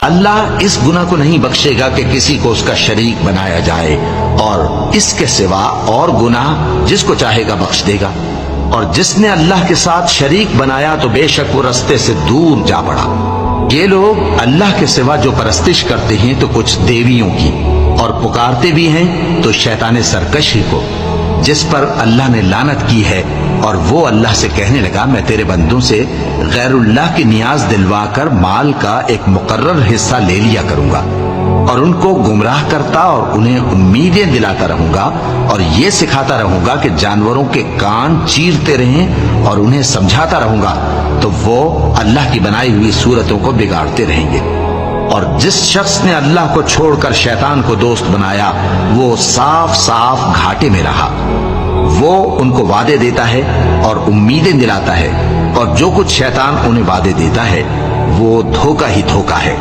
اللہ اس گناہ کو نہیں بخشے گا کہ کسی کو اس کا شریک بنایا جائے، اور اس کے سوا اور گناہ جس کو چاہے گا بخش دے گا، اور جس نے اللہ کے ساتھ شریک بنایا تو بے شک وہ رستے سے دور جا پڑا۔ یہ لوگ اللہ کے سوا جو پرستش کرتے ہیں تو کچھ دیویوں کی، اور پکارتے بھی ہیں تو شیطان سرکش ہی کو، جس پر اللہ نے لعنت کی ہے۔ اور وہ اللہ سے کہنے لگا میں تیرے بندوں سے غیر اللہ کی نیاز دلوا کر مال کا ایک مقرر حصہ لے لیا کروں گا، اور ان کو گمراہ کرتا اور انہیں امیدیں دلاتا رہوں گا، اور یہ سکھاتا رہوں گا کہ جانوروں کے کان چیرتے رہیں، اور انہیں سمجھاتا رہوں گا تو وہ اللہ کی بنائی ہوئی صورتوں کو بگاڑتے رہیں گے۔ اور جس شخص نے اللہ کو چھوڑ کر شیطان کو دوست بنایا وہ صاف صاف گھاٹے میں رہا۔ وہ ان کو وعدے دیتا ہے اور امیدیں دلاتا ہے، اور جو کچھ شیطان انہیں وعدے دیتا ہے وہ دھوکہ ہی دھوکہ ہے۔